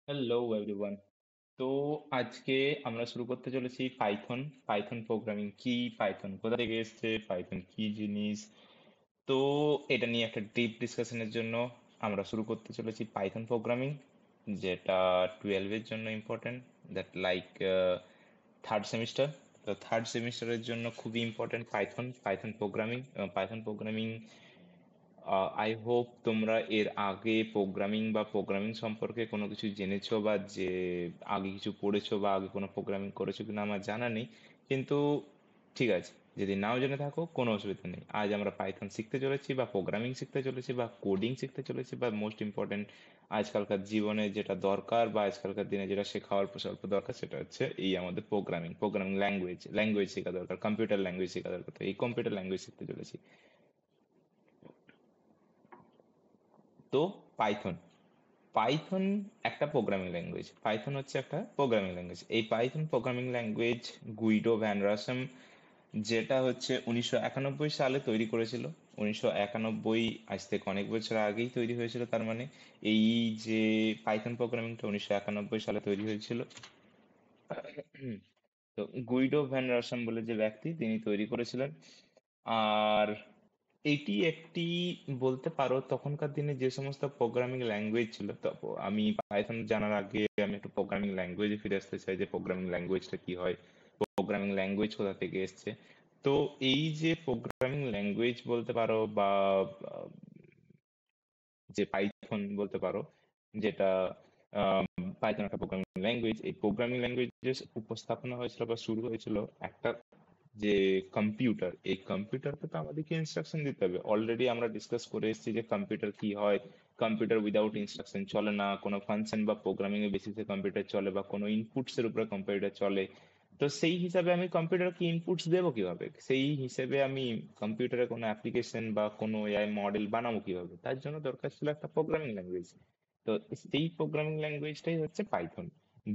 Hello everyone. তো আজকে আমরা শুরু করতে চলেছি পাইথন। পাইথন প্রোগ্রামিং কি, পাইথন কোথা থেকে এসছে, পাইথন কি জিনিস। তো এটা নিয়ে একটা ডিপ ডিসকাশনের জন্য আমরা শুরু করতে চলেছি পাইথন প্রোগ্রামিং, যেটা 12-এর জন্য important, that like third semester. তো থার্ড সেমিস্টারের জন্য খুবই important Python, Python programming. Python programming I hope তোমরা এর আগে প্রোগ্রামিং বা প্রোগ্রামিং সম্পর্কে কোনো কিছু জেনেছো, বা যে আগে কিছু পড়েছো বা আগে কোনো প্রোগ্রামিং করেছো কিনা আমার জানা নেই। কিন্তু ঠিক আছে, যদি নাও জেনে থাকো কোনো অসুবিধা নেই। আজ আমরা পাইথন শিখতে চলেছি বা প্রোগ্রামিং শিখতে চলেছি বা কোডিং শিখতে চলেছি, বা মোস্ট ইম্পর্টেন্ট আজকালকার জীবনে যেটা দরকার বা আজকালকার দিনে যেটা শেখা অল্প স্বল্প দরকার, সেটা হচ্ছে এই আমাদের প্রোগ্রামিং প্রোগ্রামিং ল্যাঙ্গুয়েজ ল্যাঙ্গুয়েজ শেখা দরকার, কম্পিউটার ল্যাঙ্গুয়েজ শেখা দরকার। তো এই কম্পিউটার ল্যাঙ্গুয়েজ শিখতে চলেছি। তো পাইথন, পাইথন একটা প্রোগ্রামিং ল্যাঙ্গুয়েজ। পাইথন হচ্ছে একটা প্রোগ্রামিং ল্যাঙ্গুয়েজ। এই Python programming language Guido van Rossum, যেটা হচ্ছে 1991 সালে তৈরি করেছিল। 1991, আজ থেকে অনেক বছর আগেই তৈরি হয়েছিল। তার মানে এই যে পাইথন প্রোগ্রামিংটা 1991 সালে তৈরি হয়েছিল। তো গুইডো ভ্যান রসাম বলে যে ব্যক্তি, তিনি তৈরি করেছিলেন। আর এটি একটি, বলতে পারো তখনকার দিনে যে সমস্ত প্রোগ্রামিং ল্যাঙ্গুয়েজ ছিল, তো আমি পাইথন জানার আগে আমি একটু প্রোগ্রামিং ল্যাঙ্গুয়েজে ফিরে আসতে চাই, যে প্রোগ্রামিং ল্যাঙ্গুয়েজটা কি হয়, প্রোগ্রামিং ল্যাঙ্গুয়েজ কোথা থেকে এসছে। তো এই যে প্রোগ্রামিং ল্যাঙ্গুয়েজ বলতে পারো, বা যে পাইথন বলতে পারো, যেটা পাইথন একটা প্রোগ্রামিং ল্যাঙ্গুয়েজ। এই প্রোগ্রামিং ল্যাঙ্গুয়েজের উপস্থাপনা হয়েছিল বা শুরু হয়েছিল একটা, যে কম্পিউটার, এই কম্পিউটারকে তো আমাদেরকে ইনস্ট্রাকশন দিতে হবে। অলরেডি আমরা ডিসকাস করে এসেছি যে কম্পিউটার কি হয়। কম্পিউটার উইদাউট ইনস্ট্রাকশন চলে না, কোনো ফাংশন বা প্রোগ্রামিং এর বেসিসে কম্পিউটার চলে, বা কোনো ইনপুটস এর উপরে কম্পিউটার চলে। তো সেই হিসাবে আমি কম্পিউটারকে ইনপুটস দেবো কিভাবে, সেই হিসেবে আমি কম্পিউটারে কোনো অ্যাপ্লিকেশন বা কোনো এআই মডেল বানাবো কিভাবে, তার জন্য দরকার ছিল একটা প্রোগ্রামিং ল্যাঙ্গুয়েজ। তো সেই প্রোগ্রামিং ল্যাঙ্গুয়েজটাই হচ্ছে পাইথন,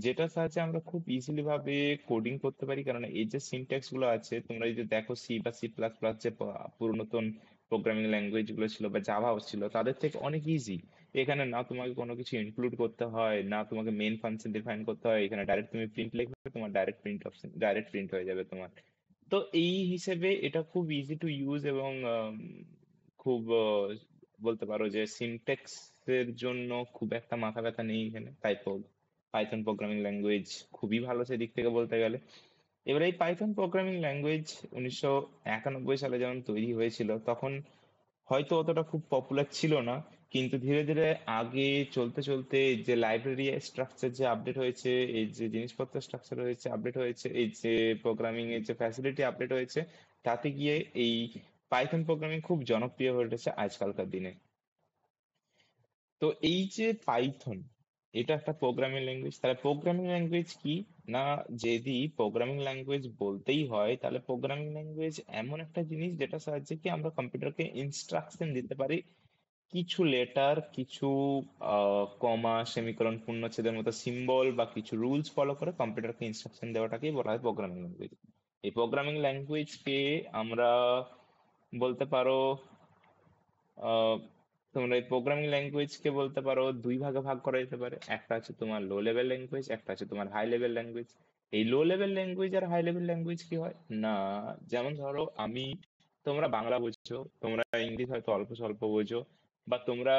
যেটার সাহায্যে আমরা খুব ইজিলি ভাবে কোডিং করতে পারি। কারণ এই যে সিনট্যাক্স গুলো আছে, তোমরা যদি দেখো সি বা সি প্লাস প্লাস যে পুরাতন প্রোগ্রামিং ল্যাঙ্গুয়েজ গুলো ছিল বা জাভাও ছিল, তাদের থেকে অনেক ইজি। এখানে না তোমাকে কোনো কিছু ইনক্লুড করতে হয়, না তোমাকে মেন ফাংশন ডিফাইন করতে হয়। এখানে ডাইরেক্ট তুমি প্রিন্ট লিখবে, তোমার direct print option direct print হয়ে যাবে তোমার। তো এই হিসেবে এটা খুব ইজি টু ইউজ, এবং খুব বলতে পারো যে সিনট্যাক্স এর জন্য খুব একটা মাথা ব্যথা নেই এখানে। তাই পাইথন প্রোগ্রামিং ল্যাঙ্গুয়েজ খুবই ভালো সেদিক থেকে বলতে গেলে। এবার এই পাইথন প্রোগ্রামিং ল্যাঙ্গুয়েজ 1991 সালে যখন তৈরি হয়েছিল, তখন হয়তো অতটা খুব পপুলার ছিল না। কিন্তু ধীরে ধীরে আগে চলতে চলতে যে লাইব্রেরি স্ট্রাকচার যে আপডেট হয়েছে, এই যে জিনিসপত্র স্ট্রাকচার হয়েছে আপডেট হয়েছে, এই যে প্রোগ্রামিং এর যে ফ্যাসিলিটি আপডেট হয়েছে, তাতে গিয়ে এই পাইথন প্রোগ্রামিং খুব জনপ্রিয় হয়ে উঠেছে আজকালকার দিনে। তো এই যে পাইথন, এটা একটা প্রোগ্রামিং ল্যাঙ্গুয়েজ। তাহলে প্রোগ্রামিং ল্যাঙ্গুয়েজ কি না, যদি প্রোগ্রামিং ল্যাঙ্গুয়েজ বলতেই হয়, তাহলে প্রোগ্রামিং ল্যাঙ্গুয়েজ এমন একটা জিনিস যেটা সাহায্যে কি আমরা কম্পিউটারকে ইনস্ট্রাকশন দিতে পারি। কিছু লেটার, কিছু কমা, সেমিকোলন, পূর্ণচ্ছেদের মতো সিম্বল বা কিছু রুলস ফলো করে কম্পিউটারকে ইনস্ট্রাকশন দেওয়াটাকেই বলা হয় প্রোগ্রামিং ল্যাঙ্গুয়েজ। এই প্রোগ্রামিং ল্যাঙ্গুয়েজকে আমরা বলতে পারো, আহ, তোমরা এই প্রোগ্রামিং ল্যাঙ্গুয়েজকে বলতে পারো দুই ভাগে ভাগ করা যেতে পারে। একটা হচ্ছে তোমার লো লেভেল ল্যাঙ্গুয়েজ, একটা হচ্ছে তোমার হাই লেভেল ল্যাঙ্গুয়েজ। এই লো লেভেল ল্যাঙ্গুয়েজ আর হাই লেভেল ল্যাঙ্গুয়েজ কি হয় না, যেমন ধরো আমি, তোমরা বাংলা বুঝছো, তোমরা ইংলিশ হয়তো অল্প স্বল্প বোঝো, বা তোমরা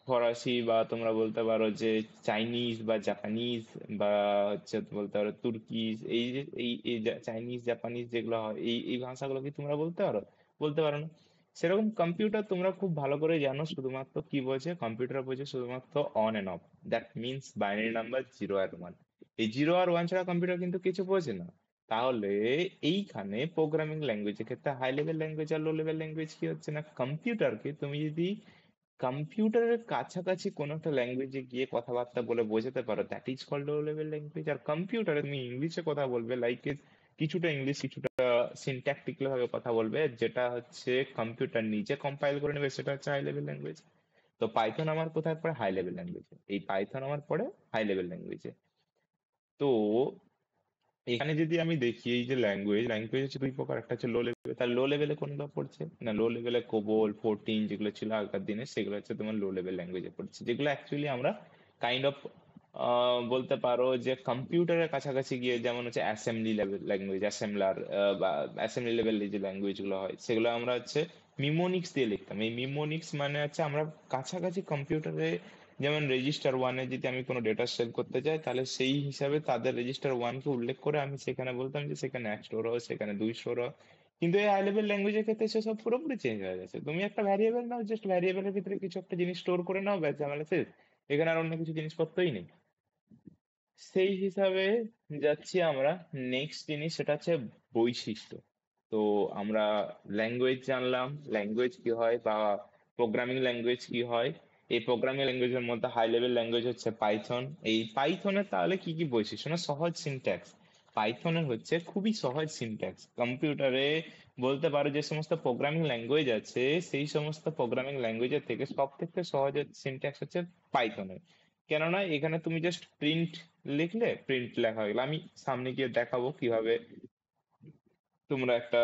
ফরাসি, বা তোমরা বলতে পারো যে চাইনিজ বা জাপানিজ, বা হচ্ছে বলতে পারো তুর্কিজ। এই যে এই চাইনিজ জাপানিজ যেগুলো হয়, এই এই ভাষাগুলো কি তোমরা বলতে পারো? বলতে পারো না। সেরকম কম্পিউটার তোমরা খুব ভালো করে জানো, শুধুমাত্র কি বোঝে কম্পিউটার, বোঝে শুধুমাত্র on end of. That means binary number 0 আর 1। এই 0 আর 1 ছাড়া কম্পিউটার কিন্তু কিছু বোঝে না। তাহলে এইখানে প্রোগ্রামিং ল্যাঙ্গুয়েজের ক্ষেত্রে হাই লেভেল ল্যাঙ্গুয়েজ আর লো লেভেল ল্যাঙ্গুয়েজ কি হচ্ছে না, কম্পিউটারকে তুমি যদি কম্পিউটারের কাছাকাছি কোনো একটা ল্যাঙ্গুয়েজে গিয়ে কথাবার্তা বলে বোঝাতে পারো, that is called low level language. আর কম্পিউটারে তুমি ইংলিশে কথা বলবে, লাইক কিছুটা ইংলিশ কিছুটা সিনট্যাকটিক্যাল ভাবে কথা বলবে, যেটা হচ্ছে কম্পিউটার নিজে কম্পাইল করে নেবে, সেটা হচ্ছে হাই লেভেল ল্যাঙ্গুয়েজ। তো পাইথন আমার কোথায় পড়ে? হাই লেভেল ল্যাঙ্গুয়েজে। এই পাইথন আমার পড়ে হাই লেভেল ল্যাঙ্গুয়েজে। তো এখানে যদি আমি দেখি, এই যে ল্যাঙ্গুয়েজ, ল্যাঙ্গুয়েজ হচ্ছে দুই প্রকার। একটা হচ্ছে লো লেভেল। তার লো লেভেলে কোনগুলো পড়ছে না, লো লেভেলে কোবল 14 যেগুলো ছিল আগেকার দিনে, সেগুলো হচ্ছে তোমার লো লেভেল ল্যাঙ্গুয়েজে পড়ছে, যেগুলো অ্যাকচুয়ালি আমরা কাইন্ড অফ বলতে পারো যে কম্পিউটারের কাছাকাছি গিয়ে, যেমন হচ্ছে অ্যাসেম্বলি লেভেল ল্যাঙ্গুয়েজ, অ্যাসেম্বলার বা অ্যাসেম্বলি লেভেলের যে ল্যাঙ্গুয়েজ গুলো হয়, সেগুলো আমরা হচ্ছে মিমোনিক্স দিয়ে লিখতাম। এই মিমোনিক্স মানে হচ্ছে আমরা কাছাকাছি কম্পিউটারে, যেমন রেজিস্টার ওয়ানে যদি আমি কোনো ডেটা সেভ করতে চাই, তাহলে সেই হিসাবে তাদের রেজিস্টার ওয়ানকে উল্লেখ করে আমি সেখানে বলতাম যে সেখানে 1 স্টোর হয়, সেখানে 2 স্টোর হয়। কিন্তু এই হাই লেভেল ল্যাঙ্গুয়েজের ক্ষেত্রে সেসব পুরোপুরি চেঞ্জ হয়ে গেছে। তুমি একটা ভ্যারিয়েবল নাও, জাস্ট ভ্যারিয়েবলের ভিতরে কিছু একটা জিনিস স্টোর করে নাও, ব্যাস, ঝামেলা শেষ। এখানে আর অন্য কিছু জিনিসপত্রই নেই। সেই হিসাবে যাচ্ছি আমরা নেক্সট জিনিস, সেটা হচ্ছে বৈশিষ্ট্য। তো আমরা ল্যাঙ্গুয়েজ জানলাম, ল্যাঙ্গুয়েজ কি হয় বা প্রোগ্রামিং ল্যাঙ্গুয়েজ কি হয়। এই প্রোগ্রামিং ল্যাঙ্গুয়েজের মধ্যে হাই লেভেল ল্যাঙ্গুয়েজ হচ্ছে পাইথন। এই পাইথনের তাহলে কি কি বৈশিষ্ট্য? না, সহজ সিনট্যাক্স। পাইথনের হচ্ছে খুবই সহজ সিনট্যাক্স। কম্পিউটারে বলতে পারো যে সমস্ত প্রোগ্রামিং ল্যাঙ্গুয়েজ আছে, সেই সমস্ত প্রোগ্রামিং ল্যাঙ্গুয়েজের থেকে সব থেকে সহজ সিনট্যাক্স হচ্ছে পাইথনের। কেননা এখানে তুমি জাস্ট প্রিন্ট লিখলে, প্রিন্ট লেখা হয়ে গেলো। আমি সামনে গিয়ে দেখাবো কিভাবে তোমরা একটা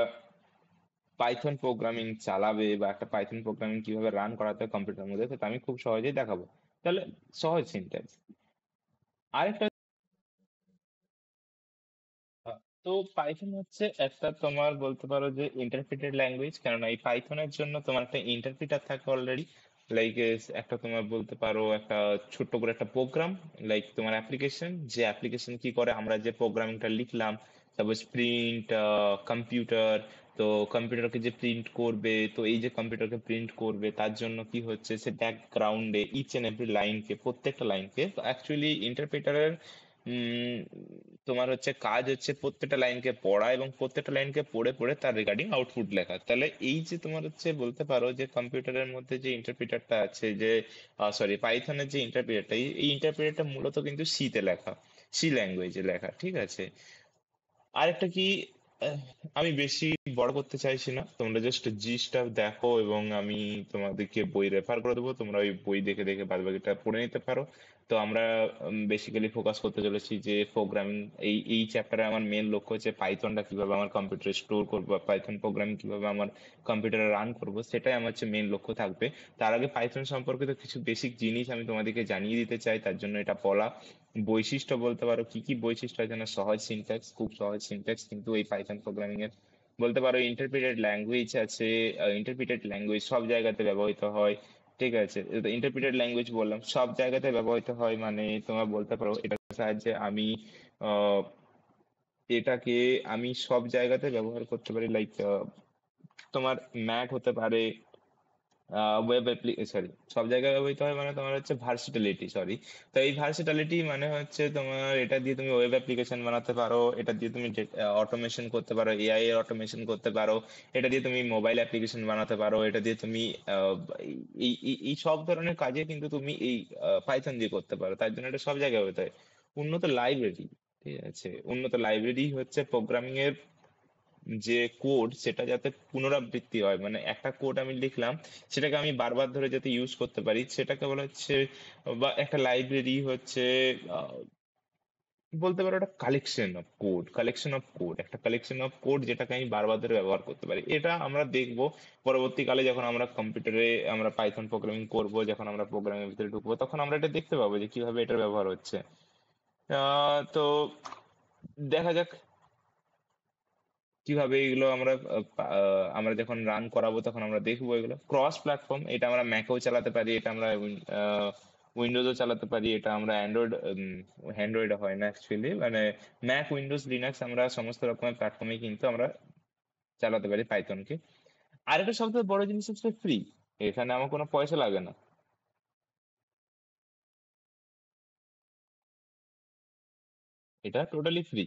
পাইথন প্রোগ্রামিং চালাবে বা একটা পাইথন প্রোগ্রামিং কিভাবে রান করাতে হয় কম্পিউটারের মধ্যে, সেটা আমি খুব সহজেই দেখাবো। তাহলে সহজ সিনট্যাক্স। আরেকটা, তো পাইথন হচ্ছে একটা তোমার বলতে পারো যে ইন্টারপ্রিটেড ল্যাঙ্গুয়েজ। কেননা এই পাইথনের জন্য তোমার একটা ইন্টারপ্রিটার থাকে অলরেডি। লাইক একটা তোমার বলতে পারো একটা ছোট্ট করে একটা প্রোগ্রাম, লাইক তোমার অ্যাপ্লিকেশন, যে অ্যাপ্লিকেশন কি করে, আমরা যে প্রোগ্রামিংটা লিখলাম, সাপোজ প্রিন্ট কম্পিউটার। তো কম্পিউটারকে যে প্রিন্ট করবে, তো এই যে কম্পিউটারকে প্রিন্ট করবে তার জন্য কি হচ্ছে, সে ব্যাকগ্রাউন্ডে ইচ এন্ড এভরি লাইনকে, প্রত্যেকটা লাইনকে, তো অ্যাকচুয়ালি ইন্টারপ্রিটারের তোমার হচ্ছে কাজ হচ্ছে প্রত্যেকটা লাইনকে পড়া এবং প্রত্যেকটা লাইনকে পড়ে পড়ে তার রিগার্ডিং আউটপুট লেখা। তাহলে এই যে তোমার হচ্ছে বলতে পারো যে কম্পিউটারের মধ্যে যে ইন্টারপ্রিটারটা আছে, যে সরি পাইথনের যে ইন্টারপ্রিটারটা, এই ইন্টারপ্রিটারটা মূলত কিন্তু সি তে লেখা, সি ল্যাঙ্গুয়েজে লেখা, ঠিক আছে। আরেকটা কি, আহ, আমি বেশি বড় করতে চাইছি না, তোমরা জাস্ট জিস্টটা দেখো এবং আমি তোমাদেরকে বই রেফার করে দেবো, তোমরা ওই বই দেখে দেখে বাদ বাকিটা পড়ে নিতে পারো। তো আমরা বেসিক্যালি ফোকাস করতে চলেছি যে প্রোগ্রামিং। এই এই চ্যাপ্টারে আমার মেন লক্ষ্য হচ্ছে পাইথনটা কিভাবে আমার কম্পিউটারে স্টোর করবো, পাইথন প্রোগ্রামিং কিভাবে আমার কম্পিউটারে রান করবো, সেটাই আমার হচ্ছে মেন লক্ষ্য থাকবে। তার আগে পাইথন সম্পর্কিত কিছু বেসিক জিনিস আমি তোমাদেরকে জানিয়ে দিতে চাই, তার জন্য এটা বলা। বৈশিষ্ট্য বলতে পারো কি কি বৈশিষ্ট্য আছে, না সহজ সিনট্যাক্স, খুব সহজ সিনট্যাক্স কিন্তু এই পাইথন প্রোগ্রামিং এর। বলতে পারো ইন্টারপ্রিটেড ল্যাঙ্গুয়েজ আছে। ইন্টারপ্রিটেড ল্যাঙ্গুয়েজ সব জায়গাতে ব্যবহৃত হয়, ঠিক আছে। ইন্টারপ্রিটেড ল্যাঙ্গুয়েজ বললাম সব জায়গাতে ব্যবহৃত হয়, মানে তোমরা বলতে পারো এটার সাহায্যে আমি আহ, এটাকে আমি সব জায়গাতে ব্যবহার করতে পারি। লাইক তোমার ম্যাক হতে পারে, ওয়েব সরি, সব জায়গায় ব্যবহৃত হয়, মানে তোমার হচ্ছে ভার্সিটালিটি, সরি। তো এই ভার্সিটালিটি মানে হচ্ছে তোমার এটা দিয়ে তুমি ওয়েব অ্যাপ্লিকেশন বানাতে পারো, এটা দিয়ে তুমি অটোমেশন করতে পারো, এআই এর অটোমেশন করতে পারো, এটা দিয়ে তুমি মোবাইল অ্যাপ্লিকেশন বানাতে পারো, এটা দিয়ে তুমি আহ, এই এই এই সব ধরনের কাজে কিন্তু তুমি এই পাইথন দিয়ে করতে পারো। তার জন্য এটা সব জায়গায় ব্যবহৃত হয়। উন্নত লাইব্রেরি, ঠিক আছে, উন্নত লাইব্রেরি হচ্ছে প্রোগ্রামিং এর যে কোড, সেটা যাতে পুনরাবৃত্তি হয়, মানে একটা কোড আমি লিখলাম, সেটাকে আমি বারবার ধরে যাতে ইউজ করতে পারি, সেটাকে বলা হচ্ছে, বা একটা লাইব্রেরি হচ্ছে আহ, বলতে পারো একটা কালেকশন অফ কোড, একটা কালেকশন অফ কোড যেটাকে আমি বারবার ধরে ব্যবহার করতে পারি। এটা আমরা দেখবো পরবর্তীকালে, যখন আমরা কম্পিউটারে আমরা পাইথন প্রোগ্রামিং করব, যখন আমরা প্রোগ্রামিং এর ভিতরে ঢুকবো, তখন আমরা এটা দেখতে পাবো যে কিভাবে এটার ব্যবহার হচ্ছে। তো দেখা যাক কিভাবে এগুলো আমরা আমরা যখন রান করাবো তখন আমরা দেখবো। এগুলো ক্রস প্ল্যাটফর্ম, এটা আমরা ম্যাকেও চালাতে পারি, এটা আমরা উইন্ডোজও চালাতে পারি, এটা আমরা অ্যান্ড্রয়েড, অ্যান্ড্রয়েড হয় না অ্যাকচুয়ালি, মানে ম্যাক, উইন্ডোজ, লিনাক্স, আমরা সমস্ত রকমের প্ল্যাটফর্মে কিন্তু আমরা চালাতে পারি পাইথনকে। আরেকটা সবথেকে বড় জিনিস হচ্ছে ফ্রি, এখানে আমার কোনো পয়সা লাগে না, এটা টোটালি ফ্রি।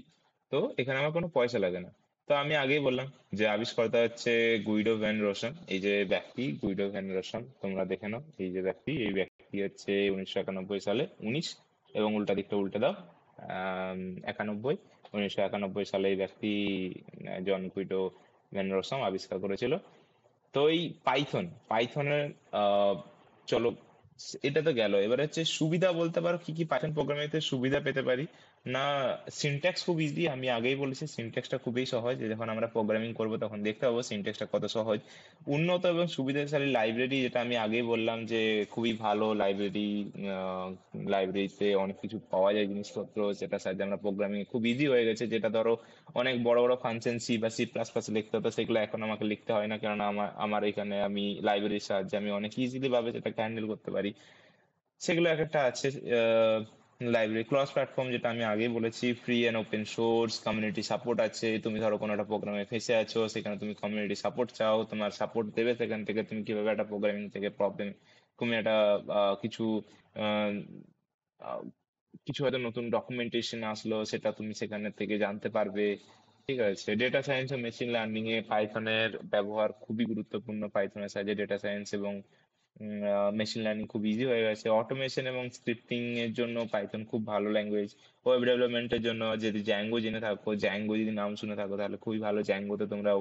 তো এখানে আমার কোনো পয়সা লাগে না। তো আমি আগেই বললাম যে আবিষ্কর্তা হচ্ছে গুইডো ভ্যান রোসান। এই যে ব্যক্তি গুইডো ভ্যান রোসান, তোমরা দেখে নাও, এই ব্যক্তি হচ্ছে 1991 সালে, 19 এবং উল্টা দিকটা উল্টে দাও, 91, 1991 সালে এই ব্যক্তি জন গুইডো ভ্যান রোসাম আবিষ্কার করেছিল। তো এই পাইথনের চলো, এটা তো গেল। এবার হচ্ছে সুবিধা, বলতে পারো কি কি পাইথন প্রোগ্রামিং সুবিধা পেতে পারি। না, সিনট্যাক্স খুব ইজি, আমি আগেই বলেছি সিনট্যাক্সটা খুবই সহজ। যখন আমরা প্রোগ্রামিং করব তখন দেখতে পাবো সিনট্যাক্সটা কত সহজ। উন্নত এবং সুবিধাশালী লাইব্রেরি, যেটা আমি আগেই বললাম যে খুবই ভালো লাইব্রেরি। লাইব্রেরিতে অনেক কিছু পাওয়া যায় জিনিসপত্র, যেটার সাহায্যে আমরা প্রোগ্রামিং খুব ইজি হয়ে গেছে। যেটা ধরো অনেক বড় বড় ফাংশন সি বা সি প্লাস প্লাস লিখতে হতো, সেগুলো এখন আমাকে লিখতে হয় না, কারণ আমার আমার এখানে আমি লাইব্রেরির সাহায্যে আমি অনেক ইজিলি ভাবে সেটাকে হ্যান্ডেল করতে পারি। সেগুলো এক একটা আছে। লাইব্রেরি ক্রস প্ল্যাটফর্ম, যেটা আমি আগেই বলেছি, free and open source, community support আছে। তুমি ধরো কোনো একটা প্রোগ্রামে ফেসে আছো, সেখানে তুমি কমিউনিটি সাপোর্ট চাও, তোমার সাপোর্ট দেবে। সেখান থেকে তুমি কিভাবে একটা প্রোগ্রামিং থেকে প্রবলেম, তুমি একটা কিছু আহ, আহ, কিছু হয়তো নতুন ডকুমেন্টেশন আসলো, সেটা তুমি সেখানে থেকে জানতে পারবে। ঠিক আছে, ডেটা সায়েন্স ও মেশিন লার্নিং এ পাইথনের ব্যবহার খুবই গুরুত্বপূর্ণ। পাইথনের সাহায্যে ডেটা সায়েন্স এবং মেশিন লার্নিং খুব ইজি হয়ে গেছে। অটোমেশন এবং স্ক্রিপ্টিং এর জন্য পাইথন খুব ভালো ল্যাঙ্গুয়েজ। ওয়েব ডেভেলপমেন্টের জন্য যদি জ্যাঙ্গো জেনে থাকো, জ্যাঙ্গো যদি নাম শুনে থাকো, তাহলে খুবই ভালো, জ্যাঙ্গোতে তোমরা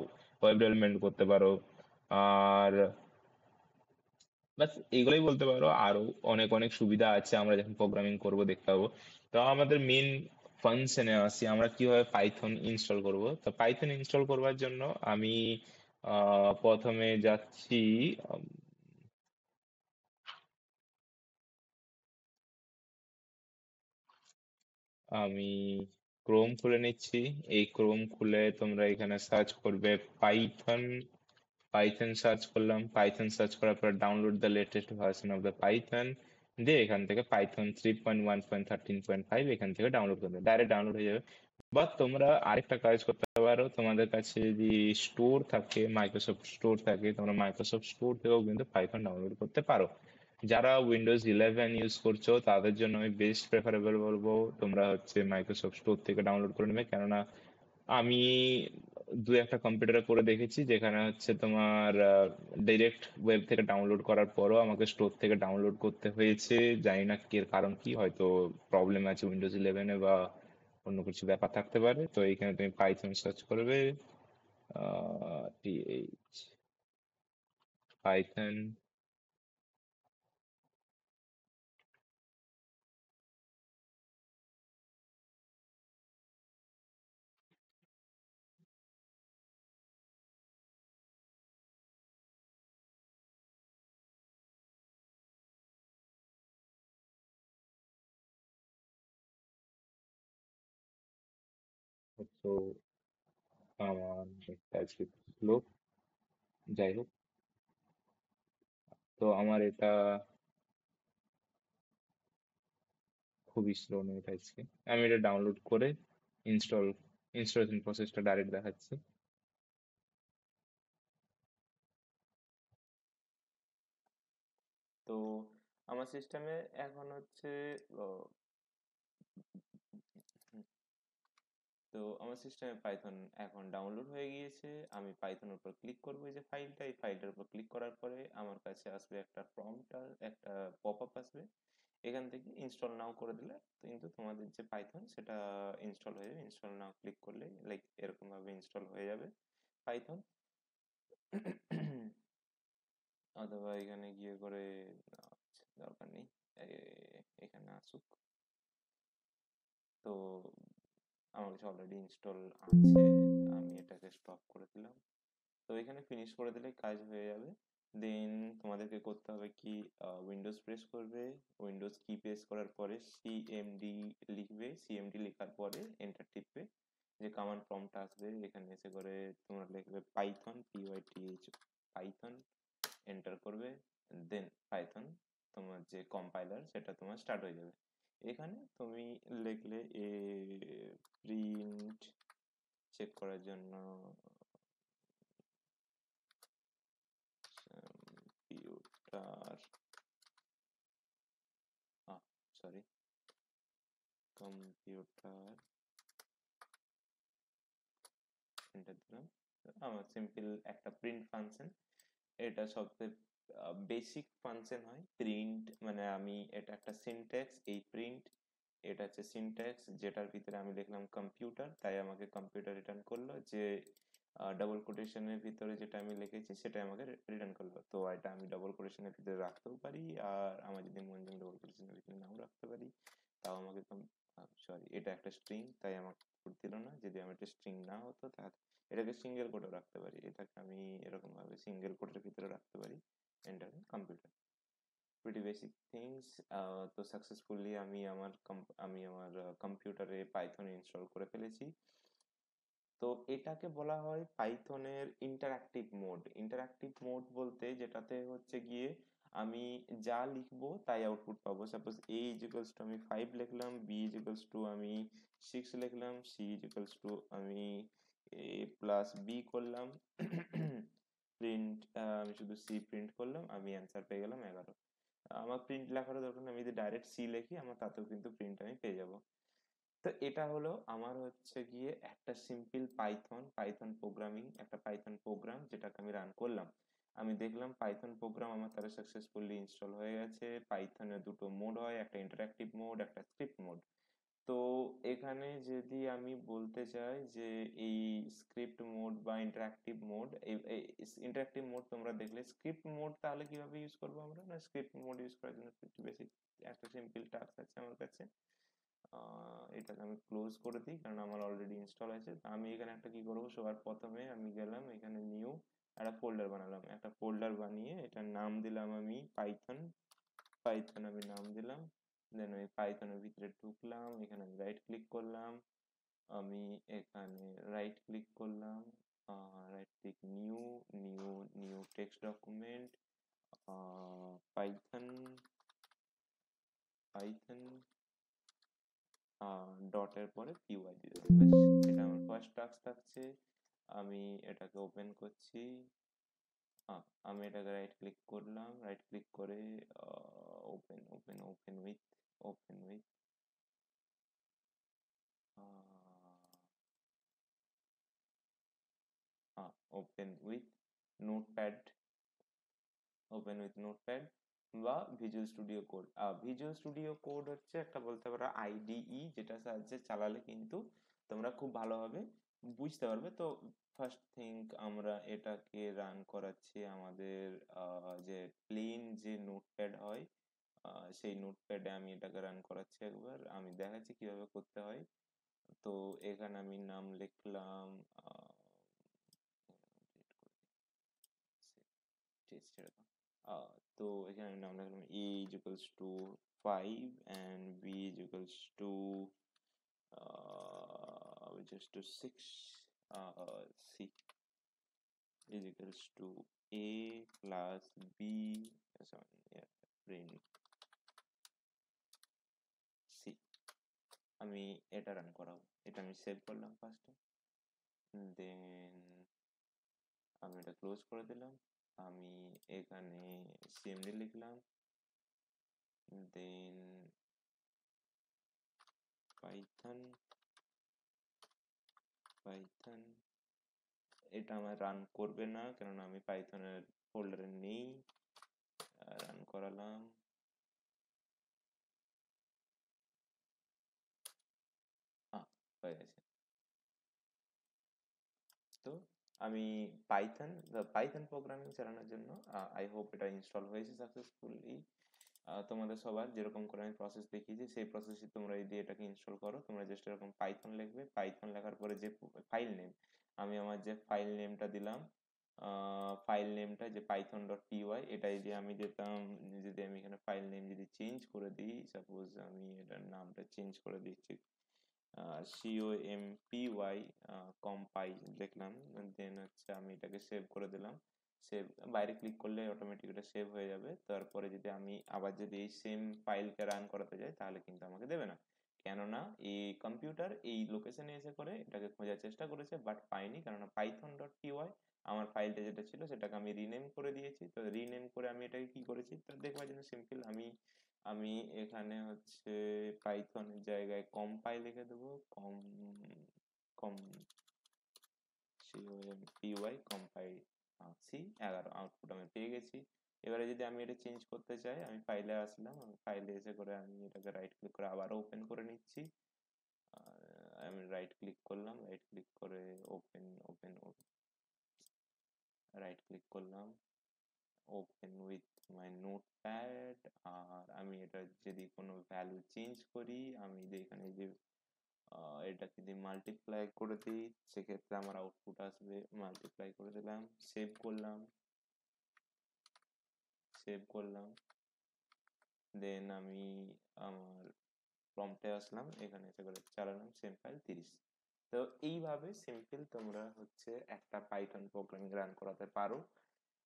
ওয়েব ডেভেলপমেন্ট করতে পারো। আর বাস এইগুলোই বলতে পারো। আরো অনেক অনেক সুবিধা আছে, আমরা যখন প্রোগ্রামিং করব দেখতে পাবো। তো আমাদের মেন ফাংশনে আসি, আমরা কিভাবে পাইথন ইনস্টল করব। তো পাইথন ইনস্টল করবার জন্য আমি প্রথমে যাচ্ছি। উম, আমি ক্রোম খুলে নিচ্ছি। এই ক্রোম খুলে তোমরা এখানে সার্চ করবে পাইথন। পাইথন সার্চ করলাম, পাইথন সার্চ করার পর download the latest version of the Python, দিয়ে এখান থেকে পাইথন 3.1.13.5 এখান থেকে ডাউনলোড করবে, ডাইরেক্ট ডাউনলোড হয়ে যাবে। বা তোমরা আরেকটা কাজ করতে পারো, তোমাদের কাছে যদি স্টোর থাকে, মাইক্রোসফট স্টোর থাকে, তোমরা মাইক্রোসফট স্টোর থেকেও কিন্তু পাইথন ডাউনলোড করতে পারো। যারা উইন্ডোজ 11 ইউজ করছো তাদের জন্য আমি বেস্ট প্রেফারেবল বলবো তোমরা হচ্ছে মাইক্রোসফট স্টোর থেকে ডাউনলোড করে নেবে। কেননা আমি দু একটা কম্পিউটারে করে দেখেছি, যেখানে হচ্ছে তোমার ডিরেক্ট ওয়েব থেকে ডাউনলোড করার পরও আমাকে স্টোর থেকে ডাউনলোড করতে হয়েছে। জানি না এর কারণ কি, হয়তো প্রবলেম আছে উইন্ডোজ 11-এ, বা অন্য কিছু ব্যাপার থাকতে পারে। তো এইখানে তুমি পাইথন সার্চ করবে, টিএইচ পাইথন। তো আমার একটা আজকে লোক, যাই হোক, তো আমার এটা খুবই স্লো নেট আজকে। আমি এটা ডাউনলোড করে ইনস্টল ইনস্টলেশন প্রসেসটা ডাইরেক্ট দেখাচ্ছি। তো আমার সিস্টেমে এখন হচ্ছে আহ, তো আমার সিস্টেমে পাইথন এখন ডাউনলোড হয়ে গিয়েছে। আমি পাইথনের উপর ক্লিক করবো, এই যে ফাইলটা, এই ফাইলটার উপর ক্লিক করার পরে আমার কাছে আসবে একটা প্রম্পট, একটা পপ আপ আসবে। এখান থেকে ইনস্টল নাও করে দিলে কিন্তু তোমাদের যে পাইথন সেটা ইনস্টল হয়ে যাবে। ইনস্টল নাও ক্লিক করলে লাইক এরকম ভাবে ইনস্টল হয়ে যাবে পাইথন। অথবা এখানে গিয়ে করে দরকার নেই, এখানে আসুক। তো আমার কাছে অলরেডি ইনস্টল আছে, আমি এটাকে স্টপ করে দিলাম। তো এখানে ফিনিশ করে দিলে কাজ হয়ে যাবে। দেন তোমাদেরকে করতে হবে কি, উইন্ডোজ প্রেস করবে। উইন্ডোজ কি প্রেস করার পরে সিএমডি লিখবে, সিএমডি লেখার পরে এন্টার টিপবে। যে কমান্ড প্রম্পট আসবে এখানে এসে করে তোমরা লিখবে পাইথন, পিওয়াইটিএইচ পাইথন, এন্টার করবে। দেন পাইথন তোমার যে কম্পাইলার সেটা তোমার স্টার্ট হয়ে যাবে। এখানে তুমি লিখলে এ প্রিন্ট চেক করার জন্য কম্পিউটার, সরি, কম্পিউটার, এন্টার দিলাম। আমার সিম্পল একটা প্রিন্ট ফাংশন, এটা সবচেয়ে বেসিক ফাংশন হয় প্রিন্ট। মানে আমি এটা একটা সিনট্যাক্স, এই প্রিন্ট এটা হচ্ছে সিনট্যাক্স, যেটার ভিতরে আমি লিখলাম কম্পিউটার, তাই আমাকে কম্পিউটার রিটার্ন করলো। যে ডাবল কোটেশনের ভিতরে যেটা আমি লিখেছি সেটা আমাকে রিটার্ন করলো। তো এটা আমি ডাবল কোটেশনের ভিতরে রাখতেও পারি, আর আমার যদি মন চায় ডাবল কোটেশনের ভিতরে নাও রাখতে পারি, তাও আমাকে সরি, এটা একটা স্ট্রিং, তাই আমাকে কোড দিল না। যদি আমি একটা স্ট্রিং না হতো তাহলে এটাকে সিঙ্গেল কোডও রাখতে পারি, এটাকে আমি এরকম ভাবে সিঙ্গেল কোডের ভিতরে রাখতে পারি। Enter computer, pretty basic things. তো সাকসেসফুলি আমি আমার কম্পিউটারে পাইথন ইনস্টল করে ফেলেছি। তো এটাকে বলা হয় পাইথনের ইন্টারঅ্যাক্টিভ মোড। ইন্টারঅ্যাক্টিভ মোড বলতে যেটাতে হচ্ছে গিয়ে আমি যা লিখবো তাই আউটপুট পাবো। Suppose A is equals two আমি 5 লিখলাম, বি ইজ ইকুয়ালস টু আমি 6 লিখলাম, সি ইজ ইকুয়ালস টু আমি এ প্লাস বি করলাম, প্রিন্ট, আমি শুধু সি প্রিন্ট করলাম, আমি অ্যান্সার পেয়ে গেলাম 11। আমার প্রিন্ট লেখারও দরকার নেই, আমি যদি ডাইরেক্ট সি লিখি আমার তাতেও কিন্তু প্রিন্ট আমি পেয়ে যাবো। তো এটা হলো আমার হচ্ছে গিয়ে একটা সিম্পল পাইথন পাইথন প্রোগ্রামিং, একটা পাইথন প্রোগ্রাম যেটাকে আমি রান করলাম। আমি দেখলাম পাইথন প্রোগ্রাম আমার তারা সাকসেসফুলি ইনস্টল হয়ে গেছে। পাইথনে দুটো মোড হয়, একটা ইন্টারঅ্যাক্টিভ মোড, একটা স্ক্রিপ্ট মোড। তো এখানে যদি আমি বলতে চাই যে এই স্ক্রিপ্ট মোড বা ইন্টারঅ্যাক্টিভ মোড, ইন্টারঅ্যাক্টিভ মোড তোমরা দেখলে, স্ক্রিপ্ট মোড তাহলে কিভাবে ইউজ করবো আমরা? না, স্ক্রিপ্ট মোড ইউজ করার জন্য একটু বেসিক একটা সিম্পল টাস্ক আছে আমার কাছে। এটাকে আমি ক্লোজ করে দিই কারণ আমার অলরেডি ইনস্টল আছে। তো আমি এখানে একটা কি করবো, সবার প্রথমে আমি গেলাম এখানে নিউ একটা ফোল্ডার বানালাম, একটা ফোল্ডার বানিয়ে এটার নাম দিলাম আমি পাইথন। পাইথন আমি নাম দিলাম। দেন আমি পাইথনের ভিতরে ঢুকলাম, এখানে আমি রাইট ক্লিক করলাম। আমি এখানে রাইট ক্লিক করলাম, right click, new, new, new text document, Python, Python ডটের পরে পিওয়াই দিয়ে দেবো, ব্যাস। এটা আমার ফার্স্ট টাস্ক থাকছে। আমি এটাকে ওপেন করছি। আমি এটাকে রাইট ক্লিক করলাম, রাইট ক্লিক করে open, open, open with open with Notepad, open with Notepad বা Visual Studio Code. Visual Studio Code হচ্ছে একটা বলতে পারো আইডিই, যেটা সাহায্যে চালালে কিন্তু তোমরা খুব ভালোভাবে বুঝতে পারবে। তো ফার্স্ট থিং আমরা এটাকে রান করাচ্ছি আমাদের যে প্লেন যে নোটপ্যাড হয়, সেই নোটপ্যাডে আমি এটাকে রান করাচ্ছি। একবার আমি দেখাচ্ছি কিভাবে করতে হয়। তো এখানে আমি নাম লিখলাম, টেস্ট এরকম। তো এখানে আমি নাম লিখলাম a is equals to 5 and b is equals to which is to 6, c is equals to a plus b, sorry, yeah, print c। আমি এটা রান করাবো, এটা আমি সেভ করলাম ফার্স্টে, দেন আমি এটা ক্লোজ করে দিলাম। আমি এখানে cmd লিখলাম, দেন পাইথন, পাইথন এটা আমার রান করবে না কেননা আমি পাইথনের ফোল্ডারে নেই। রান করালাম, হয়ে গেছে। তো আমি পাইথন পাইথন প্রোগ্রামিং চালানোর জন্য আই হোপ এটা ইনস্টল হয়েছে সাকসেসফুলি। তোমাদের সবার যেরকম করে আমি প্রসেস দেখিয়েছি সেই প্রসেসে তোমরা যদি এটাকে ইনস্টল করো, তোমরা জাস্ট এরকম পাইথন লিখবে, পাইথন লেখার পরে যে ফাইল নেম, আমি আমার যে ফাইল নেমটা দিলাম, ফাইল নেমটা যে পাইথন ডট পিওয়াই, এটা যদি আমি দিতাম, যদি আমি এখানে ফাইল নেম যদি চেঞ্জ করে দিই, সাপোজ আমি এটার নামটা চেঞ্জ করে দিচ্ছি, COMPY কম্পাই দেখলাম, দেন হচ্ছে আমি এটাকে সেভ করে দিলাম। সেভ, বাইরে ক্লিক করলে অটোমেটিক এটা সেভ হয়ে যাবে। তারপরে যদি আমি আবার যদি এই সেম ফাইলকে রান করাতে যাই তাহলে কিন্তু আমাকে দেবে না, কেননা এই কম্পিউটার এই লোকেশনে এসে করে এটাকে খোঁজার চেষ্টা করেছে বাট পাইনি, কেননা পাইথন ডট পিওয়াই আমার ফাইলটা যেটা ছিল সেটাকে আমি রিনেম করে দিয়েছি। তো রিনেম করে আমি এটাকে কি করেছি তো দেখবার জন্য সিম্পল, আমি আমি এখানে হচ্ছে পাইথনের জায়গায় কম্পাই লিখে দেবো, কম, কম, COMPY কম্পাই, C11 আউটপুট আমি পেয়ে গেছি। এবারে যদি আমি এটা চেঞ্জ করতে চাই, আমি ফাইলে আসলাম, আমি ফাইলে এসে করে আমি এটাকে রাইট ক্লিক করে আবারও ওপেন করে নিচ্ছি। আমি রাইট ক্লিক করলাম, রাইট ক্লিক করে ওপেন, ওপেন, রাইট ক্লিক করলাম, ওপেন উইথ মাই নোটপ্যাড, আর আমি এটা যদি কোনো ভ্যালু চেঞ্জ করি, আমি এখানে যে এটা যদি মাল্টিপ্লাই করে দিই, সেক্ষেত্রে আমার আউটপুট আসবে। মাল্টিপ্লাই করে দিলাম, সেভ করলাম, দেন আমি আমার প্রম্পটে আসলাম, এখানে এসে করে চালালাম সেম ফাইল 30। তো এইভাবে সিম্পল তোমরা হচ্ছে একটা পাইথন প্রোগ্রামিং রান করাতে পারো।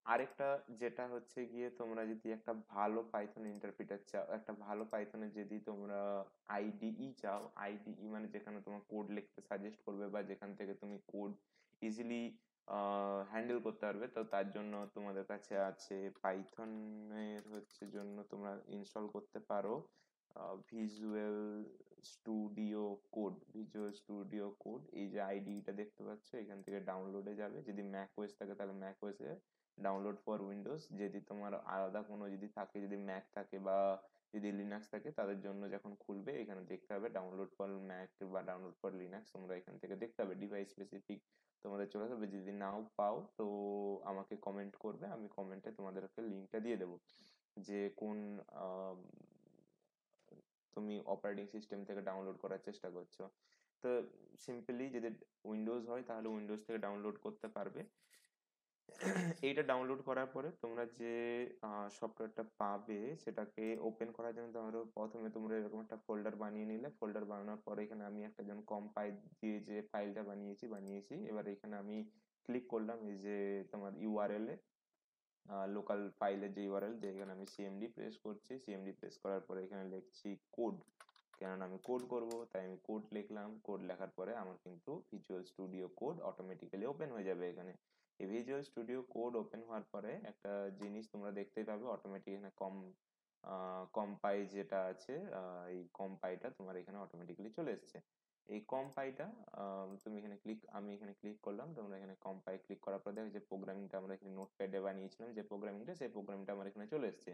আরেকটা যেটা হচ্ছে গিয়ে, তোমরা যদি একটা ভালো পাইথন ইন্টারপ্রিটার চাও, একটা ভালো পাইথনের যদি তোমরা আইডিই চাও, আইডিই মানে যেখানে তোমার কোড লিখতে সাজেস্ট করবে বা যেখান থেকে তুমি কোড ইজিলি হ্যান্ডেল করতে পারবে, তো তার জন্য তোমাদের কাছে আছে পাইথনের হচ্ছে জন্য তোমরা ইনস্টল করতে পারো ভিজুয়াল স্টুডিও কোড। এই যে আইডিটা দেখতে পাচ্ছ, এখান থেকে ডাউনলোডে যাবে। যদি ম্যাক ওএস থাকে তাহলে ম্যাক ওএসে, ডাউনলোড ফর উইন্ডোজ যদি তোমার আলাদা কোনো যদি থাকে, যদি ম্যাক থাকে বা যদি লিনাক্স থাকে, তাদের জন্য যখন খুলবে এখানে দেখতে হবে ডাউনলোড ফর ম্যাক বা ডাউনলোড ফর লিনাক্স, তোমরা এখান থেকে দেখতে হবে ডিভাইস স্পেসিফিক তোমাদের চলে আসবে। যদি নাও পাও তো আমাকে কমেন্ট করবে, আমি কমেন্টে তোমাদেরকে লিঙ্কটা দিয়ে দেবো যে কোন তুমি অপারেটিং সিস্টেম থেকে ডাউনলোড করার চেষ্টা করছো। তো সিম্পলি যদি উইন্ডোজ হয় তাহলে উইন্ডোজ থেকে ডাউনলোড করতে পারবে। এইটা ডাউনলোড করার পরে তোমরা যে সফটওয়্যারটা পাবে সেটাকে ওপেন করার জন্য প্রথমে তোমরা এরকম একটা ফোল্ডার বানিয়ে নিলে। ফোল্ডার বানানোর পরে এখানে আমি একটা যেমন কম্পাইল দিয়ে যে ফাইলটা বানিয়েছি, এবার এখানে আমি ক্লিক করলাম এই যে তোমার ইউআরএল এ, লোকাল ফাইলের যে ইউআরএল, যে এখানে আমি সিএমডি প্রেস করছি। সিএমডি প্রেস করার পরে এখানে লিখছি কোড, কেননা আমি কোড করব তাই আমি কোড লিখলাম। কোড লেখার পরে আমার কিন্তু visual Studio code automatically open হয়ে যাবে। এখানে এই ভিজুয়াল স্টুডিও কোড ওপেন হওয়ার পরে একটা জিনিস তোমরা দেখতেই পাবে, অটোমেটিক এখানে কম্পাই যেটা আছে, এই কম্পাইটা তোমার এখানে অটোমেটিক্যালি চলে এসেছে। এই কম্পাইটা তুমি এখানে আমি এখানে ক্লিক করলাম, তোমরা এখানে কম্পাই ক্লিক করার পর দেখো যে প্রোগ্রামিংটা আমরা এখানে নোটপ্যাডে বানিয়েছিলাম, যে প্রোগ্রামিংটা, সেই প্রোগ্রামিংটা আমার এখানে চলে এসেছে।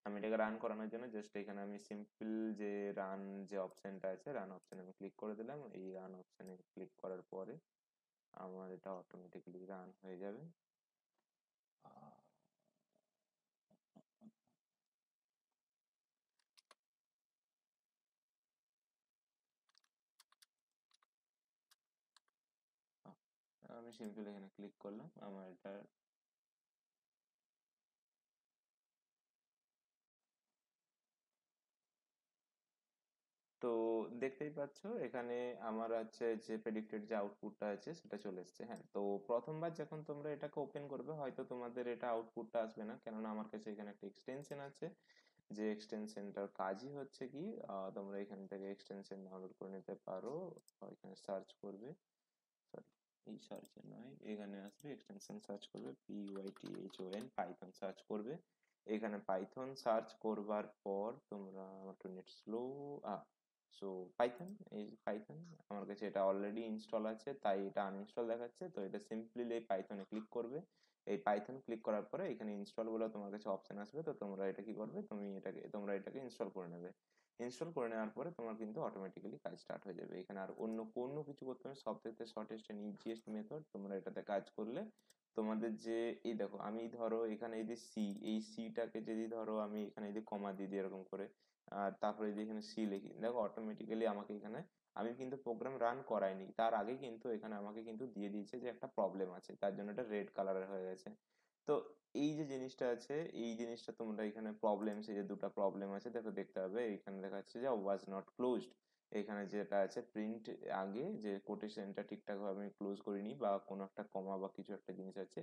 আমি এটাকে রান করানোর জন্য জাস্ট এখানে আমি সিম্পল যে রান যে অপশনটা আছে, রান অপশনে আমি ক্লিক করে দিলাম। এই রান অপশনে ক্লিক করার পরে আমার এটা অটোমেটিক্যালি রান হয়ে যাবে। আমি সিম্পল এখানে ক্লিক করলাম, আমার এটা তো দেখতেই পাচ্ছ এখানে আমার আছে যে প্রেডিক্টেড যে আউটপুটটা আছে সেটা চলে এসেছে। হ্যাঁ, তো প্রথমবার যখন তোমরা এটাকে ওপেন করবে হয়তো তোমাদের এটা আউটপুটটা আসবে না, কেননা আমার কাছে এখানে একটা এক্সটেনশন আছে, যে এক্সটেনশনটার কাজই হচ্ছে কি তোমরা এখান থেকে এক্সটেনশন ডাউনলোড করে নিতে পারো। এখানে সার্চ করবে, সরি এই সার্চে নয়, এখানে আসবে এক্সটেনশন সার্চ করবে, PYTHON পাইথন সার্চ করবে। এখানে পাইথন সার্চ করবার পর তোমরা, একটু নেট স্লো, সো পাইথন, এই পাইথন আমার কাছে এটা অলরেডি ইনস্টল আছে তাই এটা আনইনস্টল দেখাচ্ছে। তো এটা সিম্পলি এই পাইথনে ক্লিক করবে। এই পাইথন ক্লিক করার পরে এখানে ইনস্টল বলে তোমার কাছে অপশন আসবে, তো তোমরা এটা কি করবে, তোমরা এটাকে ইনস্টল করে নেবে। ইনস্টল করে নেওয়ার পরে তোমার কিন্তু অটোমেটিক্যালি কাজ স্টার্ট হয়ে যাবে। এখানে আর অন্য কোনো কিছু করতে হবে, সবথেকে শর্টেস্ট এন্ড ইজিয়েস্ট মেথড তোমরা এটাতে কাজ করলে তোমাদের যে, এই দেখো আমি ধরো এখানে এই যে এই সিটাকে যদি ধরো আমি এখানে যদি কমা দিয়ে দিই এরকম করে, আর তারপরে যদি এখানে সি লিখি, দেখো অটোমেটিক্যালি আমাকে এখানে, আমি কিন্তু প্রোগ্রাম রান করাইনি তার আগে কিন্তু এখানে আমাকে কিন্তু দিয়ে দিয়েছে যে একটা প্রবলেম আছে, তার জন্য এটা রেড কালারের হয়ে গেছে। তো এই যে জিনিসটা আছে, এই জিনিসটা তোমরা এখানে প্রবলেম, সেই যে দুটো প্রবলেম আছে দেখো, দেখতে হবে এখানে দেখা যাচ্ছে যে ওয়াজ নট ক্লোজড। এখানে যেটা আছে প্রিন্ট, আগে যে কোটেশনটা ঠিকঠাক ভাবে আমি ক্লোজ করিনি বা কোনো একটা কমা বা কিছু একটা জিনিস আছে,